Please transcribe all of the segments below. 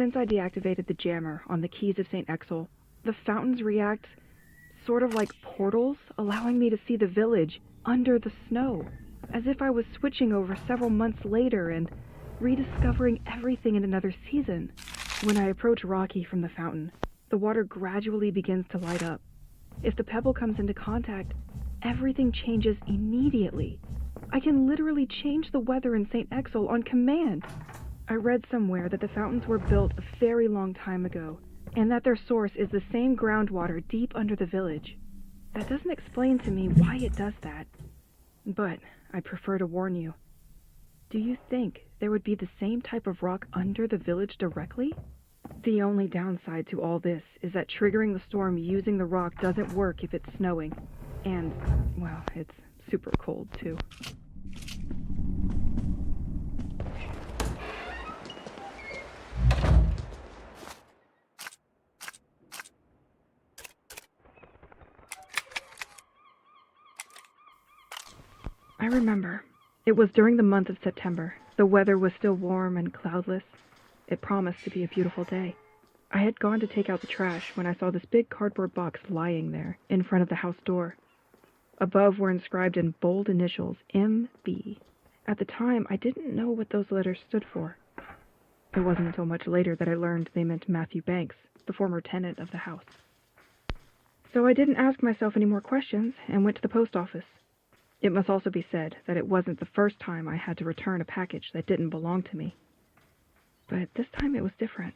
Since I deactivated the jammer on the Keys of St. Exel, the fountains react sort of like portals, allowing me to see the village under the snow, as if I was switching over several months later and rediscovering everything in another season. When I approach Rocky from the fountain, the water gradually begins to light up. If the pebble comes into contact, everything changes immediately. I can literally change the weather in St. Exel on command. I read somewhere that the fountains were built a very long time ago, and that their source is the same groundwater deep under the village. That doesn't explain to me why it does that, but I prefer to warn you. Do you think there would be the same type of rock under the village directly? The only downside to all this is that triggering the storm using the rock doesn't work if it's snowing, and, well, it's super cold too. I remember. It was during the month of September. The weather was still warm and cloudless. It promised to be a beautiful day. I had gone to take out the trash when I saw this big cardboard box lying there in front of the house door. Above were inscribed in bold initials, M.B. At the time, I didn't know what those letters stood for. It wasn't until much later that I learned they meant Matthew Banks, the former tenant of the house. So I didn't ask myself any more questions and went to the post office. It must also be said that it wasn't the first time I had to return a package that didn't belong to me. But this time it was different.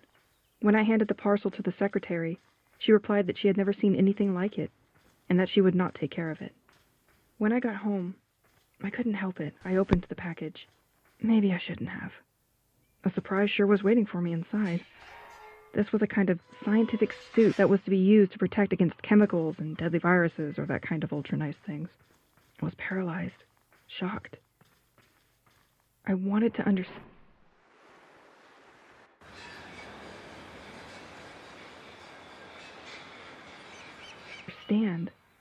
When I handed the parcel to the secretary, she replied that she had never seen anything like it, and that she would not take care of it. When I got home, I couldn't help it. I opened the package. Maybe I shouldn't have. A surprise sure was waiting for me inside. This was a kind of scientific suit that was to be used to protect against chemicals and deadly viruses or that kind of ultra-nice things. I was paralyzed, shocked. I wanted to understand.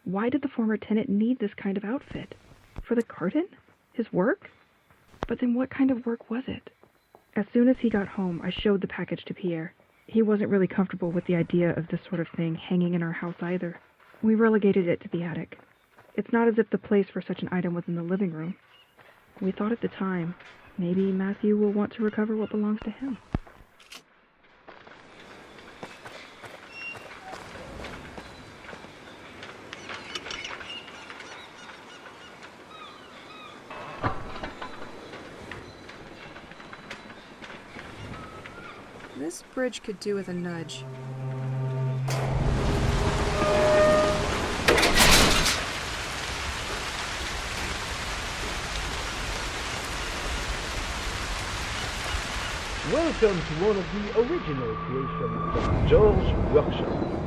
Why did the former tenant need this kind of outfit? For the garden? His work? But then what kind of work was it? As soon as he got home, I showed the package to Pierre. He wasn't really comfortable with the idea of this sort of thing hanging in our house either. We relegated it to the attic. It's not as if the place for such an item was in the living room. We thought at the time, maybe Matthew will want to recover what belongs to him. This bridge could do with a nudge. Welcome to one of the original creations of George Workshop.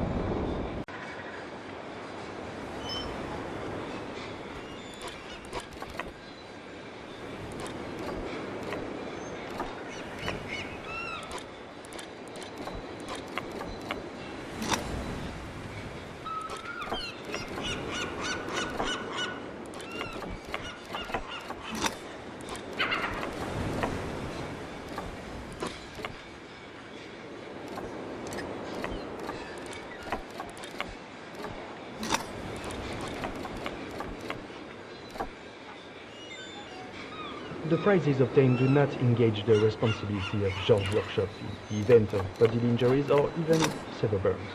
The prizes obtained do not engage the responsibility of George Workshop in the event of bodily injuries or even severe burns.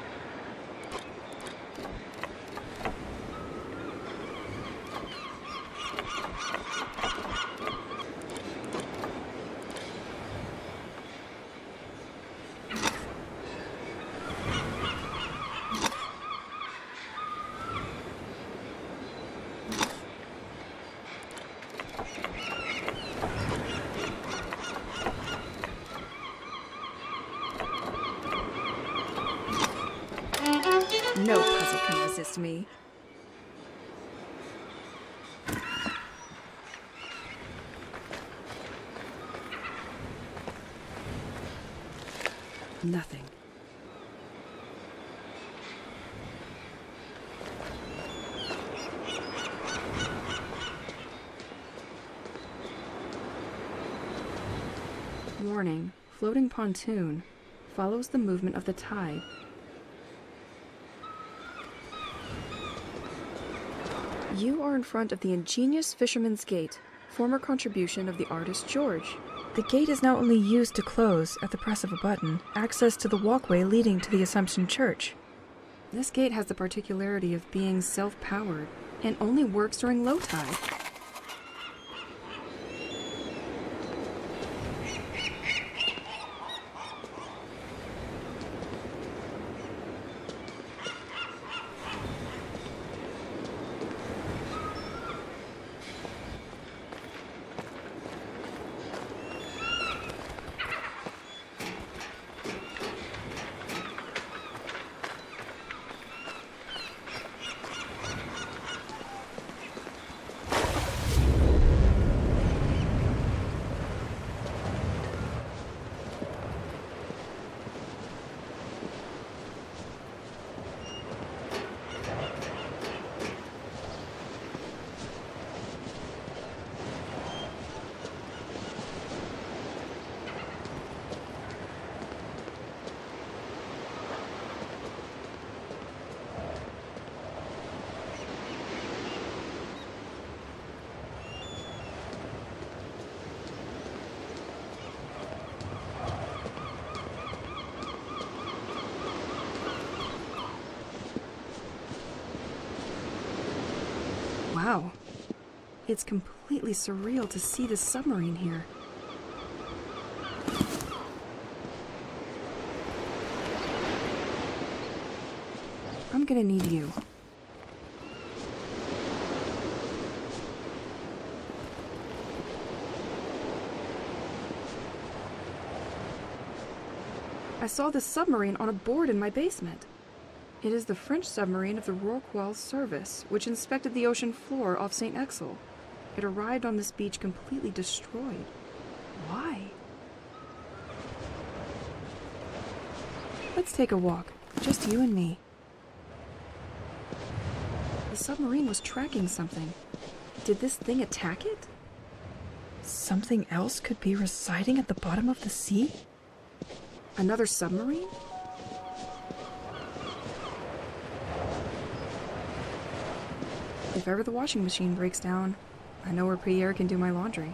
No puzzle can resist me. Nothing. Warning, floating pontoon. follows the movement of the tide. You are in front of the ingenious Fisherman's Gate, former contribution of the artist George. The gate is now only used to close, at the press of a button, access to the walkway leading to the Assumption Church. This gate has the particularity of being self-powered and only works during low tide. Wow. It's completely surreal to see this submarine here. I'm gonna need you. I saw this submarine on a board in my basement. It is the French submarine of the Rorqual service, which inspected the ocean floor off St. Exel. It arrived on this beach completely destroyed. Why? Let's take a walk. Just you and me. The submarine was tracking something. Did this thing attack it? Something else could be residing at the bottom of the sea? Another submarine? If ever the washing machine breaks down, I know where Pierre can do my laundry.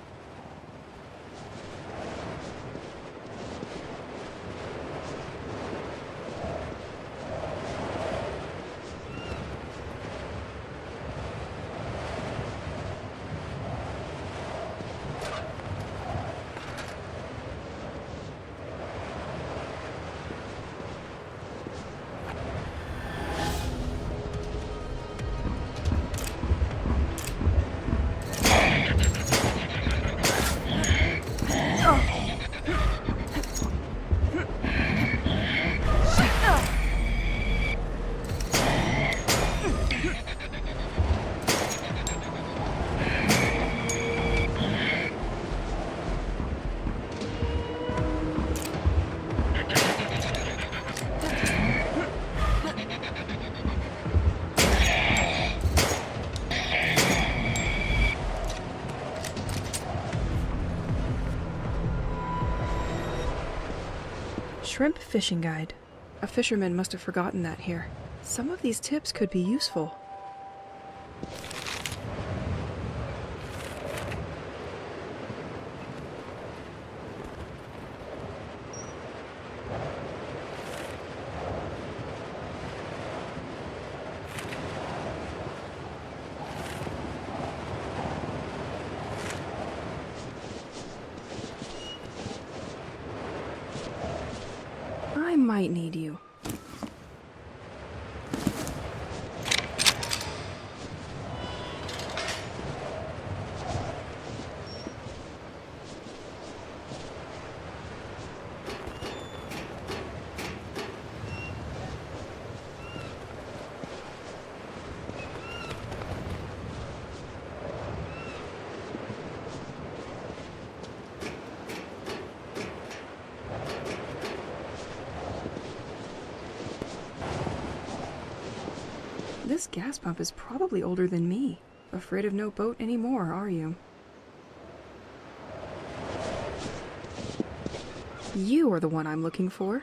Shrimp fishing guide. A fisherman must have forgotten that here. Some of these tips could be useful. I might need you. This gas pump is probably older than me. Afraid of no boat anymore, are you? You are the one I'm looking for.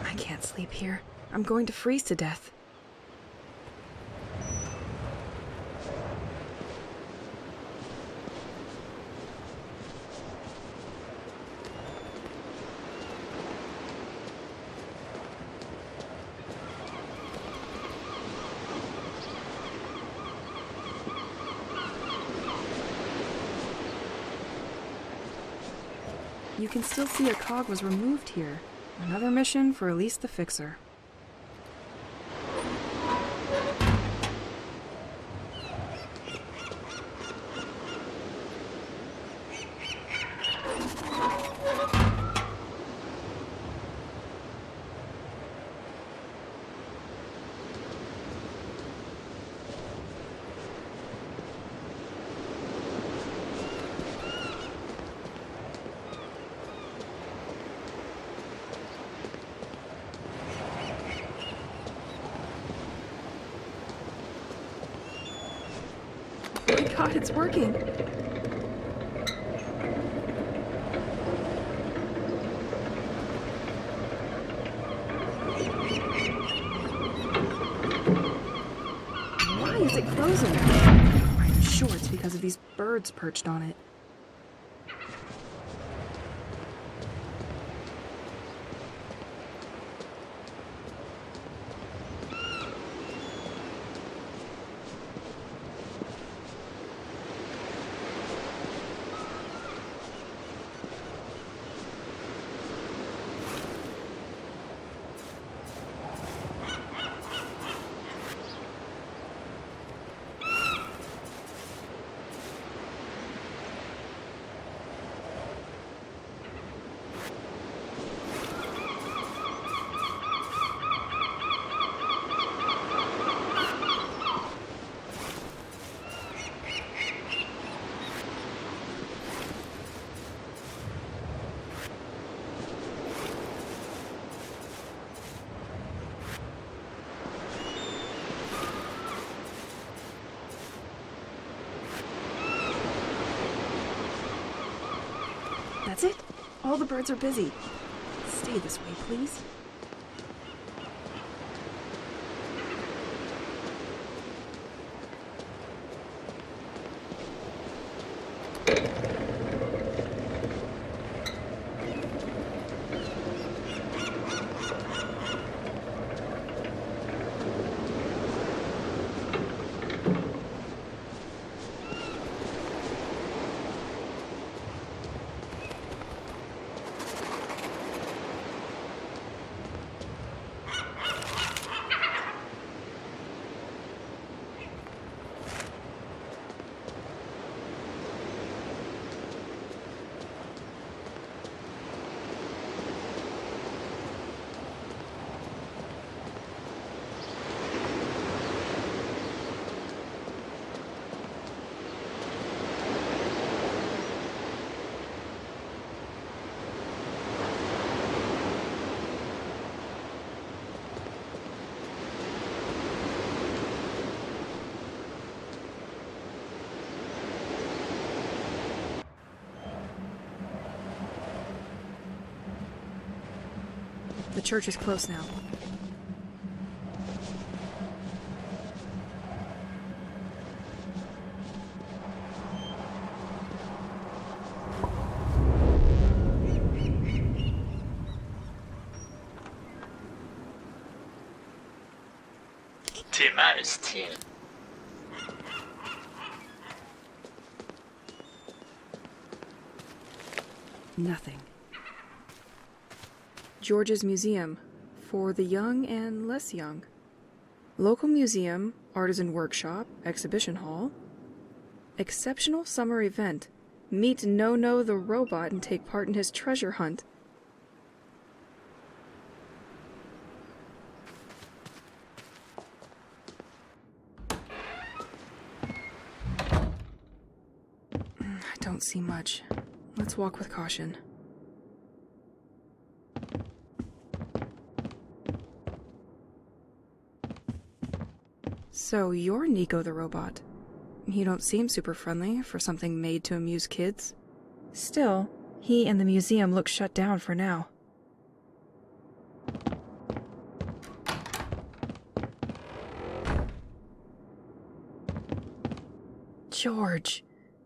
I can't sleep here. I'm going to freeze to death. You can still see a cog was removed here. Another mission for Elise the Fixer. Oh my god, it's working! Why is it frozen? I'm sure it's because of these birds perched on it. That's it? All the birds are busy. Stay this way, please. The church is close now. artist too. Nothing. George's Museum, for the young and less young. Local museum, artisan workshop, exhibition hall. Exceptional summer event. Meet No-No the robot and take part in his treasure hunt. I don't see much. Let's walk with caution. So you're Nico the robot. You don't seem super friendly for something made to amuse kids. Still, he and the museum look shut down for now. George,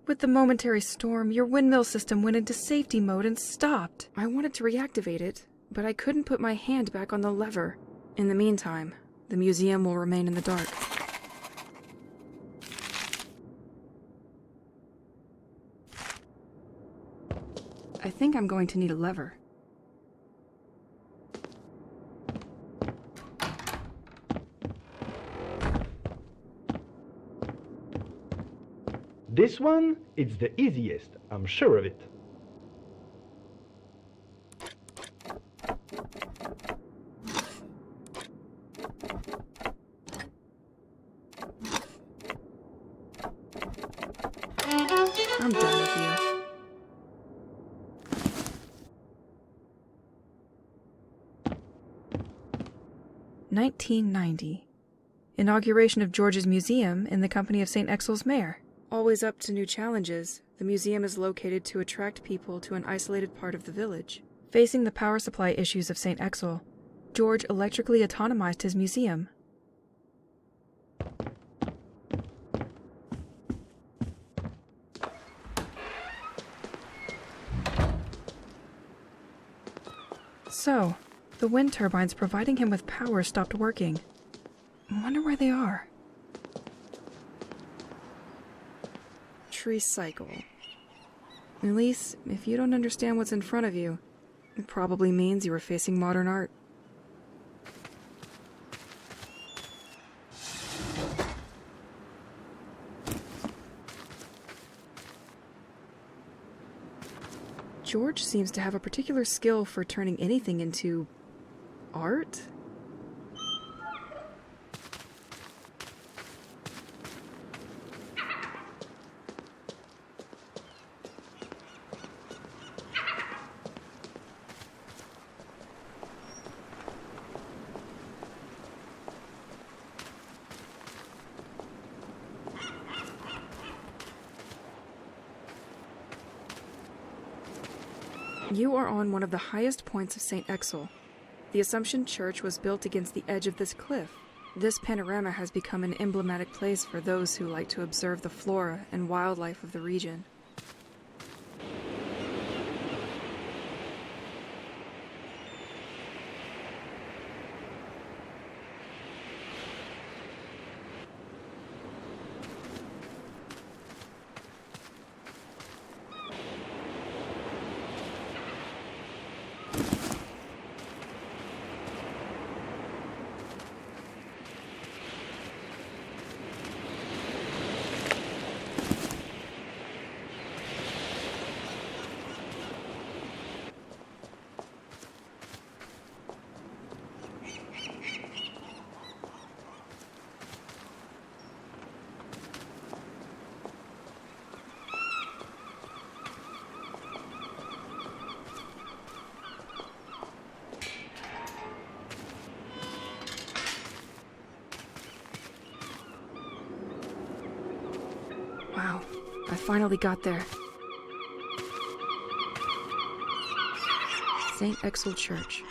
with the momentary storm, your windmill system went into safety mode and stopped. I wanted to reactivate it, but I couldn't put my hand back on the lever. In the meantime, the museum will remain in the dark. I think I'm going to need a lever. This one, it's the easiest, I'm sure of it. I'm done with you. $1990. Inauguration of George's Museum in the company of St. Exil's mayor. Always up to new challenges, the museum is located to attract people to an isolated part of the village. Facing the power supply issues of St. Exil, George electrically autonomized his museum. So, the wind turbines providing him with power stopped working. I wonder where they are. Tree cycle. Elise, if you don't understand what's in front of you, it probably means you are facing modern art. George seems to have a particular skill for turning anything into art? You are on one of the highest points of St. Exil. The Assumption Church was built against the edge of this cliff. This panorama has become an emblematic place for those who like to observe the flora and wildlife of the region. Wow, I finally got there. St. Exil Church.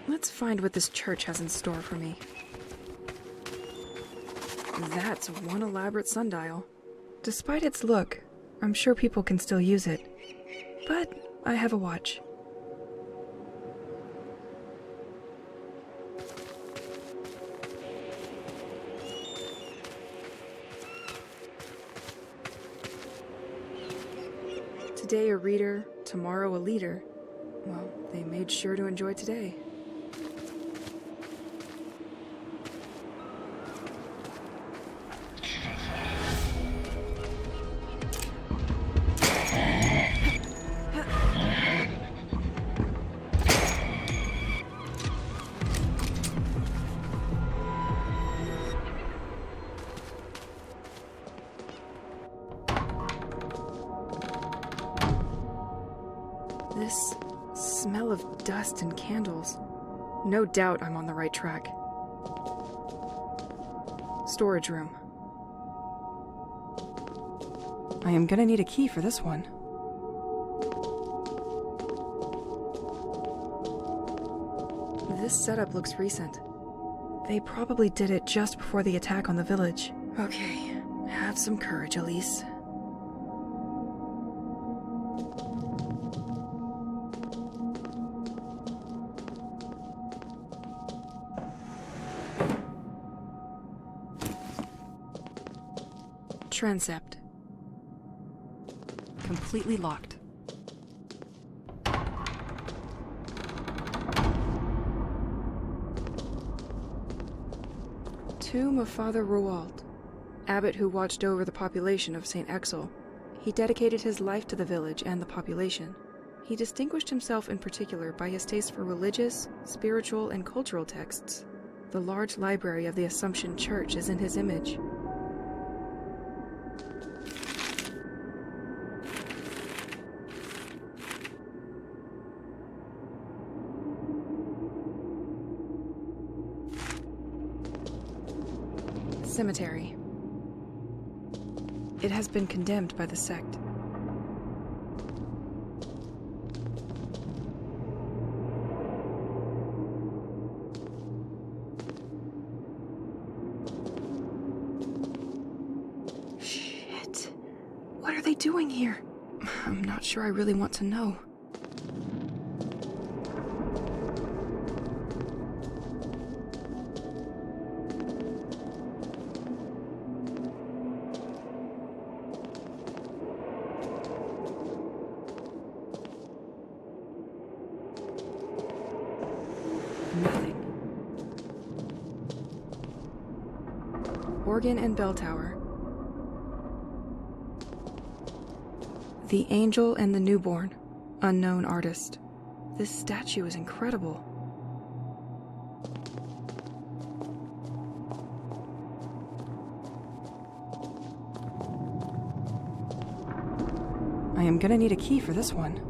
Let's find what this church has in store for me. That's one elaborate sundial. Despite its look, I'm sure people can still use it. But I have a watch. Today a reader, tomorrow a leader. Well, they made sure to enjoy today. This smell of dust and candles. No doubt I'm on the right track. Storage room. I am gonna need a key for this one. This setup looks recent. They probably did it just before the attack on the village. Okay, have some courage, Elise. Transept. Completely locked. Tomb of Father Roald, abbot who watched over the population of St. Exel. He dedicated his life to the village and the population. He distinguished himself in particular by his taste for religious, spiritual, and cultural texts. The large library of the Assumption Church is in his image. Cemetery. It has been condemned by the sect. Shit. What are they doing here? I'm not sure I really want to know. Nothing. Organ and bell tower. The Angel and the Newborn. Unknown artist. This statue is incredible. I am gonna need a key for this one.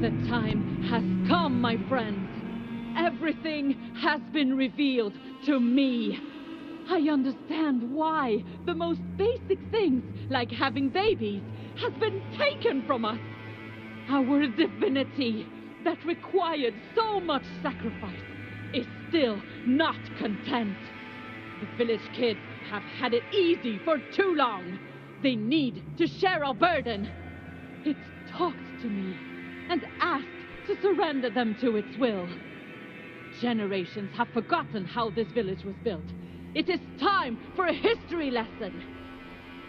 The time has come, my friends. Everything has been revealed to me. I understand why the most basic things, like having babies, has been taken from us. Our divinity, that required so much sacrifice, is still not content. The village kids have had it easy for too long. They need to share our burden. It talked to me and asked to surrender them to its will. Generations have forgotten how this village was built. It is time for a history lesson.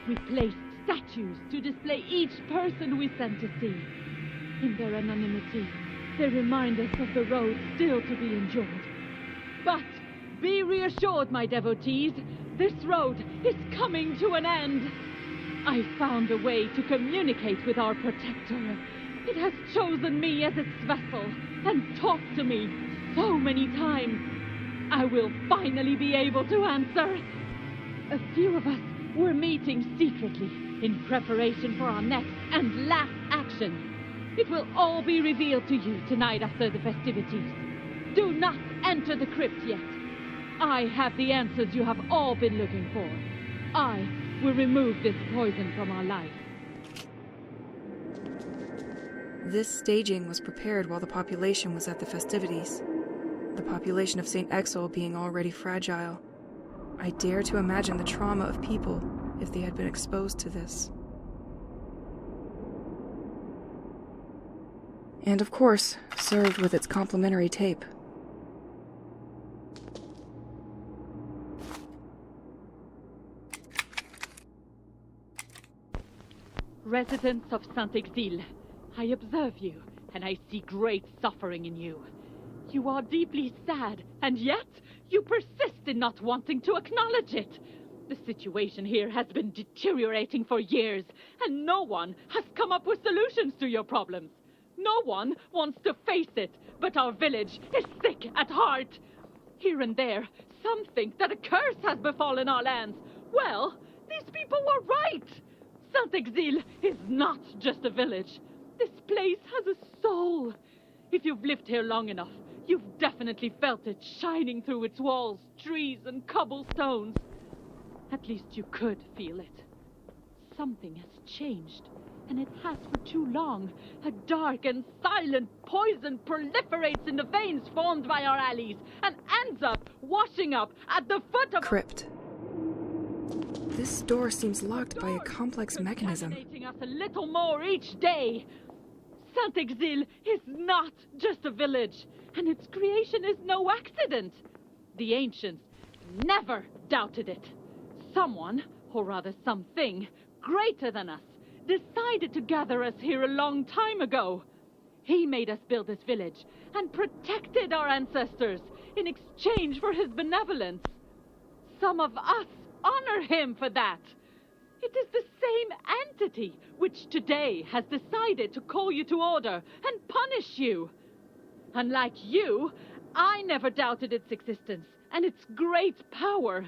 We placed statues to display each person we sent to sea. In their anonymity, they remind us of the road still to be endured. But be reassured, my devotees, this road is coming to an end. I found a way to communicate with our protector. It has chosen me as its vessel and talked to me so many times. I will finally be able to answer. A few of us were meeting secretly in preparation for our next and last action. It will all be revealed to you tonight after the festivities. Do not enter the crypt yet. I have the answers you have all been looking for. I will remove this poison from our life. This staging was prepared while the population was at the festivities. The population of St. Exil being already fragile. I dare to imagine the trauma of people if they had been exposed to this. And of course, served with its complimentary tape. Residents of Saint-Exil, I observe you, and I see great suffering in you. You are deeply sad, and yet you persist in not wanting to acknowledge it. The situation here has been deteriorating for years, and no one has come up with solutions to your problems. No one wants to face it, but our village is sick at heart. Here and there, some think that a curse has befallen our lands. Well, these people were right. Saint-Exil is not just a village. This place has a soul. If you've lived here long enough, you've definitely felt it shining through its walls, trees, and cobblestones. At least you could feel it. Something has changed, and it has for too long. A dark and silent poison proliferates in the veins formed by our alleys and ends up washing up at the foot of... Crypt. This door seems locked by a complex mechanism. Contaminating us a little more each day. Saint-Exil is not just a village, and its creation is no accident. The ancients never doubted it. Someone, or rather something, greater than us, decided to gather us here a long time ago. He made us build this village and protected our ancestors in exchange for his benevolence. Some of us honor him for that. It is the same entity which today has decided to call you to order and punish you. Unlike you, I never doubted its existence and its great power.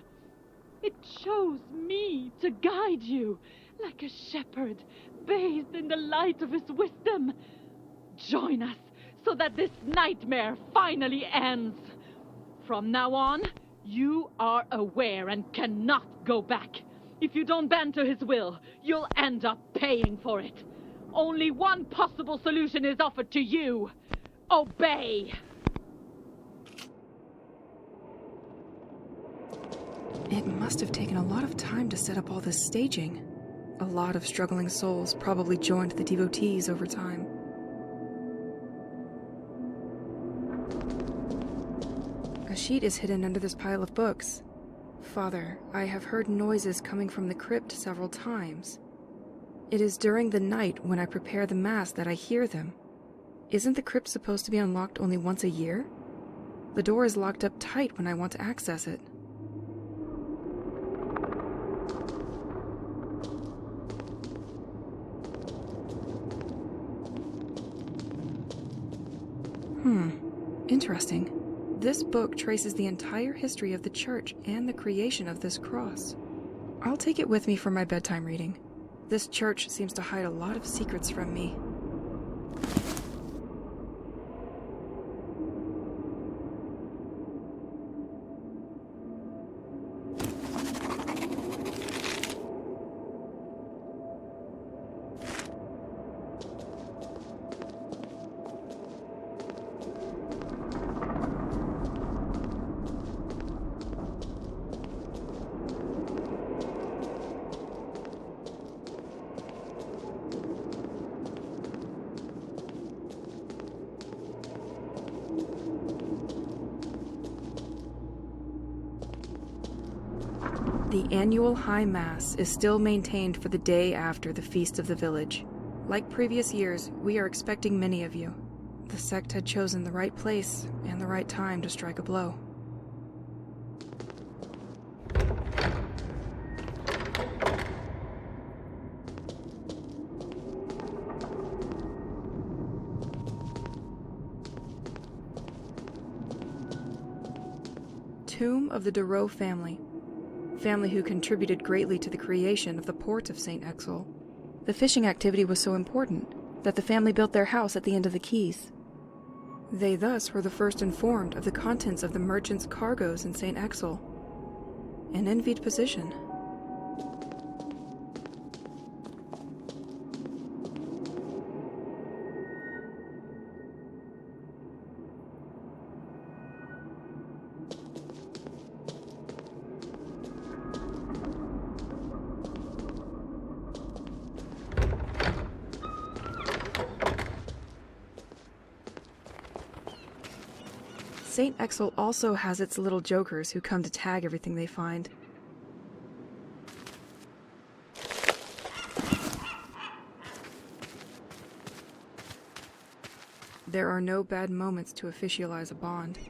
It chose me to guide you like a shepherd bathed in the light of his wisdom. Join us so that this nightmare finally ends. From now on, you are aware and cannot go back. If you don't bend to his will, you'll end up paying for it. Only one possible solution is offered to you. Obey! It must have taken a lot of time to set up all this staging. A lot of struggling souls probably joined the devotees over time. A sheet is hidden under this pile of books. Father, I have heard noises coming from the crypt several times. It is during the night when I prepare the Mass that I hear them. Isn't the crypt supposed to be unlocked only once a year? The door is locked up tight when I want to access it. Interesting. This book traces the entire history of the church and the creation of this cross. I'll take it with me for my bedtime reading. This church seems to hide a lot of secrets from me. The annual High Mass is still maintained for the day after the Feast of the Village. Like previous years, we are expecting many of you. The sect had chosen the right place and the right time to strike a blow. tomb of the Dureau family who contributed greatly to the creation of the port of St. Exel. The fishing activity was so important that the family built their house at the end of the quays. They thus were the first informed of the contents of the merchants' cargoes in St. Exel. An envied position. St. Exel also has its little jokers who come to tag everything they find. There are no bad moments to officialize a bond.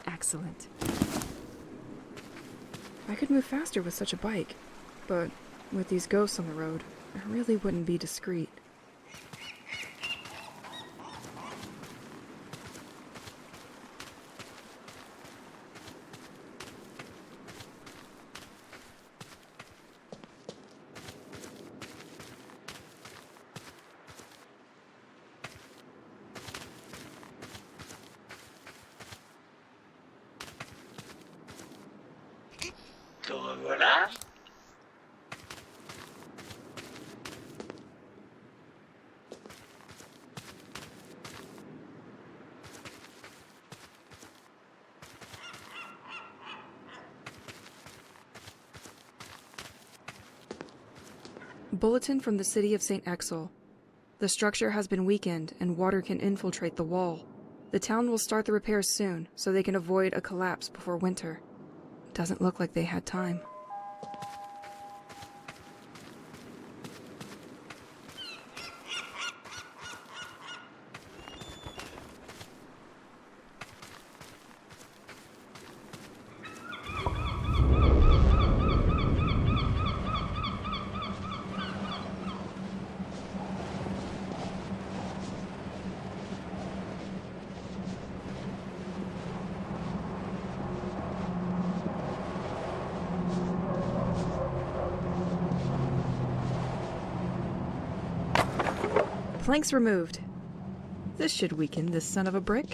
Excellent. I could move faster with such a bike, but with these ghosts on the road, I really wouldn't be discreet. Bulletin from the city of St. Exel. The structure has been weakened and water can infiltrate the wall. The town will start the repairs soon so they can avoid a collapse before winter. Doesn't look like they had time. Planks removed. This should weaken this son of a brick.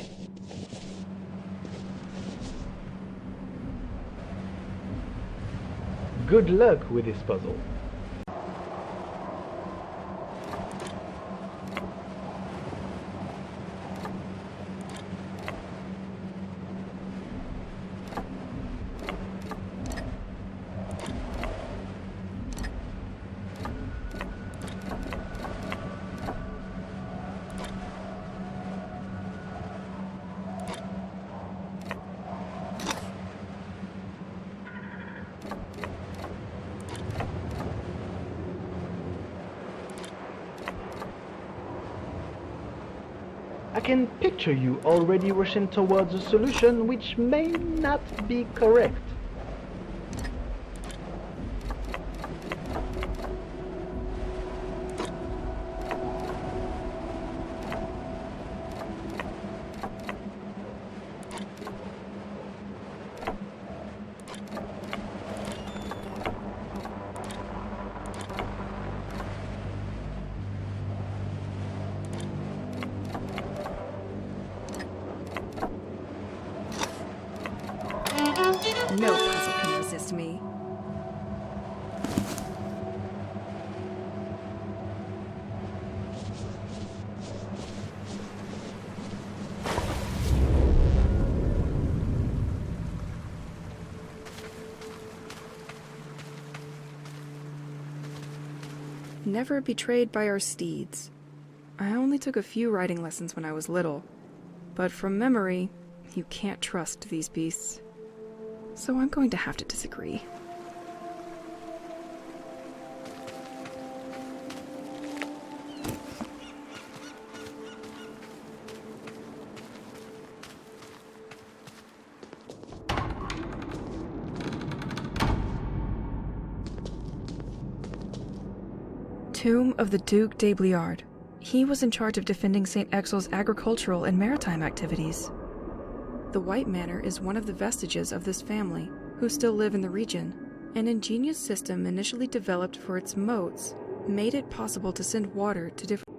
Good luck with this puzzle. I can picture you already rushing towards a solution which may not be correct. No puzzle can resist me. Never betrayed by our steeds. I only took a few riding lessons when I was little, but from memory, you can't trust these beasts. So I'm going to have to disagree. tomb of the Duc de Bliard. He was in charge of defending St. Exil's agricultural and maritime activities. The White Manor is one of the vestiges of this family, who still live in the region. An ingenious system initially developed for its moats made it possible to send water to different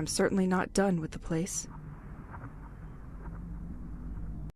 I'm certainly not done with the place.